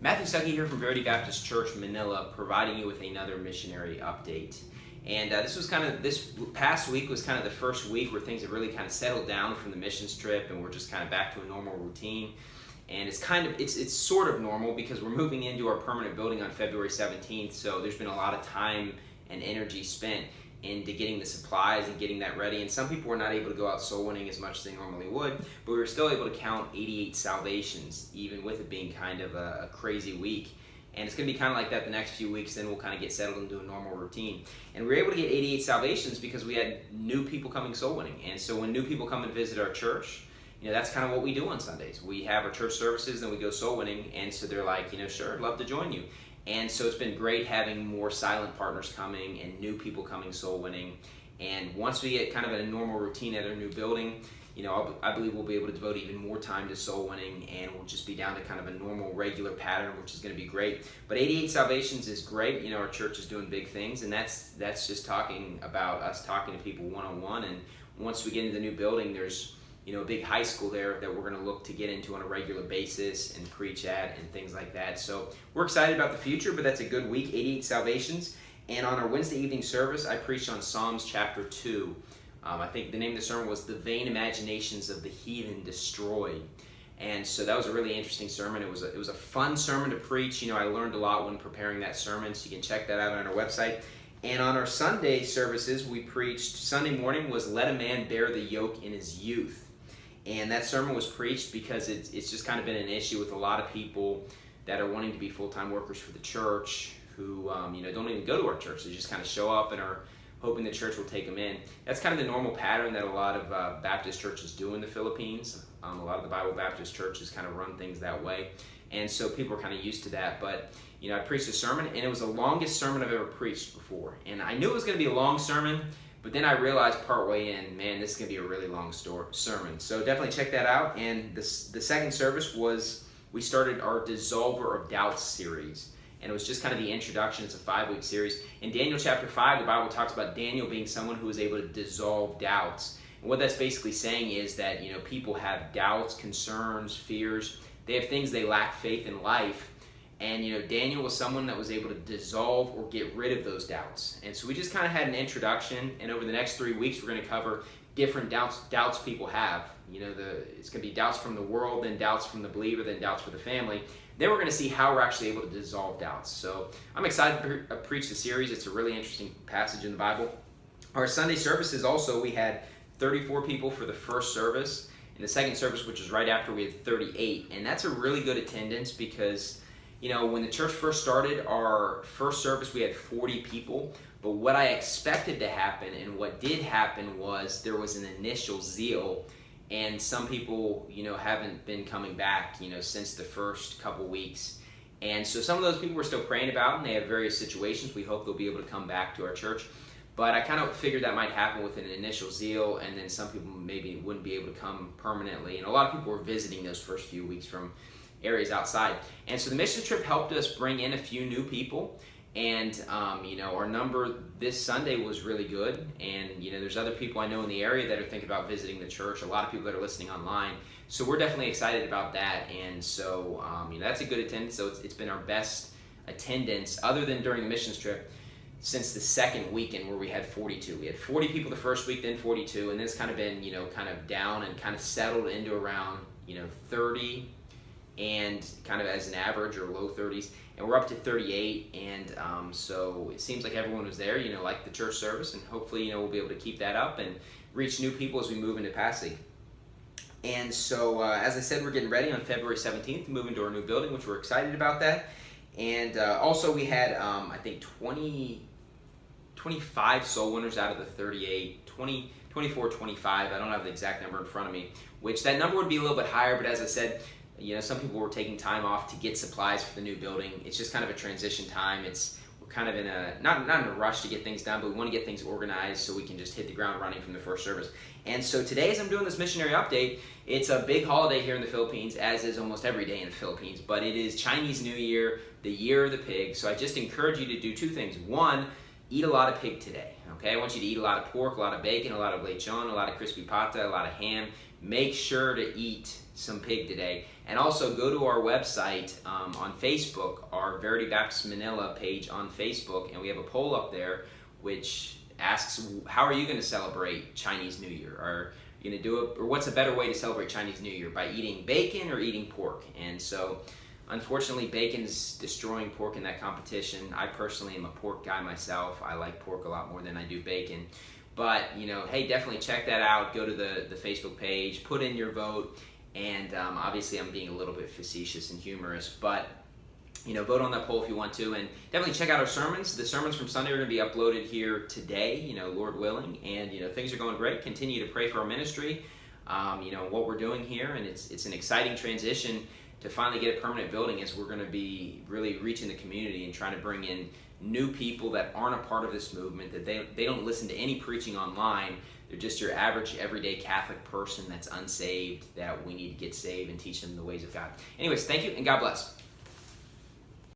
Matthew Stuckey here from Verity Baptist Church, Manila, providing you with another missionary update. And this past week was kind of the first week where things have really kind of settled down from the missions trip, and we're just kind of back to a normal routine. And it's sort of normal because we're moving into our permanent building on February 17th. So there's been a lot of time and energy spent into getting the supplies and getting that ready. And some people were not able to go out soul winning as much as they normally would, but we were still able to count 88 salvations, even with it being kind of a crazy week. And it's going to be kind of like that the next few weeks, then we'll kind of get settled into a normal routine. And we were able to get 88 salvations because we had new people coming soul winning. And so when new people come and visit our church, that's kind of what we do on Sundays. We have our church services, then we go soul winning, and so they're like, sure, I'd love to join you. And so it's been great having more silent partners coming and new people coming soul winning. And once we get kind of in a normal routine at our new building, I believe we'll be able to devote even more time to soul winning, and we'll just be down to kind of a normal, regular pattern, which is going to be great. But 88 salvations is great. Our church is doing big things, and that's just talking about us talking to people one-on-one. And once we get into the new building, there's a big high school there that we're going to look to get into on a regular basis and preach at and things like that. So we're excited about the future, but that's a good week, 88 salvations. And on our Wednesday evening service, I preached on Psalms chapter 2. I think the name of the sermon was The Vain Imaginations of the Heathen Destroyed. And so that was a really interesting sermon. It was a fun sermon to preach. I learned a lot when preparing that sermon, so you can check that out on our website. And on our Sunday services, we preached, Sunday morning was Let a Man Bear the Yoke in His Youth. And that sermon was preached because it's just kind of been an issue with a lot of people that are wanting to be full-time workers for the church who don't even go to our church. They just kind of show up and are hoping the church will take them in. That's kind of the normal pattern that a lot of Baptist churches do in the Philippines. A lot of the Bible Baptist churches kind of run things that way. And so people are kind of used to that. But, I preached a sermon, and it was the longest sermon I've ever preached before. And I knew it was going to be a long sermon, but then I realized partway in, man, this is going to be a really long sermon. So definitely check that out. And the second service was, we started our Dissolver of Doubts series. And it was just kind of the introduction. It's a 5-week series. In Daniel chapter 5, the Bible talks about Daniel being someone who was able to dissolve doubts. And what that's basically saying is that, people have doubts, concerns, fears. They have things they lack faith in life. And, Daniel was someone that was able to dissolve or get rid of those doubts. And so we just kind of had an introduction. And over the next 3 weeks, we're going to cover different doubts people have. It's going to be doubts from the world, then doubts from the believer, then doubts for the family. Then we're going to see how we're actually able to dissolve doubts. So I'm excited to preach the series. It's a really interesting passage in the Bible. Our Sunday services also, we had 34 people for the first service. In the second service, which was right after, we had 38. And that's a really good attendance because when the church first started, our first service, we had 40 people. But what I expected to happen and what did happen was there was an initial zeal. And some people, haven't been coming back, since the first couple weeks. And so some of those people we're still praying about, and they have various situations. We hope they'll be able to come back to our church. But I kind of figured that might happen with an initial zeal, and then some people maybe wouldn't be able to come permanently. And a lot of people were visiting those first few weeks from areas outside. And so the mission trip helped us bring in a few new people. And, our number this Sunday was really good. And, there's other people I know in the area that are thinking about visiting the church, a lot of people that are listening online. So we're definitely excited about that. And so, that's a good attendance. So it's been our best attendance, other than during the missions trip, since the second weekend where we had 42. We had 40 people the first week, then 42. And then it's kind of been, kind of down and kind of settled into around, 30 and kind of as an average, or low 30s. And we're up to 38, and so it seems like everyone was there, like the church service, and hopefully, we'll be able to keep that up and reach new people as we move into Pasig. And so, as I said, we're getting ready on February 17th to move into our new building, which we're excited about that. And also we had, I think, 25 soul winners out of the 38, 24, 25, I don't have the exact number in front of me, which that number would be a little bit higher, but as I said, some people were taking time off to get supplies for the new building. It's just kind of a transition time. We're kind of in not in a rush to get things done, but we want to get things organized so we can just hit the ground running from the first service. And so today, as I'm doing this missionary update, it's a big holiday here in the Philippines, as is almost every day in the Philippines, but it is Chinese New Year, the year of the pig. So I just encourage you to do two things. One, eat a lot of pig today, okay? I want you to eat a lot of pork, a lot of bacon, a lot of lechon, a lot of crispy pata, a lot of ham. Make sure to eat some pig today. And also go to our website on Facebook, our Verity Baptist Manila page on Facebook, and we have a poll up there which asks, how are you going to celebrate Chinese New Year? Are you going to do it, or what's a better way to celebrate Chinese New Year, by eating bacon or eating pork? And so unfortunately, bacon's destroying pork in that competition. I personally am a pork guy myself. I like pork a lot more than I do bacon. But, hey, definitely check that out. Go to the Facebook page, put in your vote, and obviously I'm being a little bit facetious and humorous, but vote on that poll if you want to, and definitely check out our sermons. The sermons from Sunday are going to be uploaded here today, Lord willing, and things are going great. Continue to pray for our ministry, what we're doing here, and it's an exciting transition to finally get a permanent building, as we're going to be really reaching the community and trying to bring in new people that aren't a part of this movement, that they don't listen to any preaching online. They're just your average, everyday Catholic person that's unsaved, that we need to get saved and teach them the ways of God. Anyways, thank you, and God bless.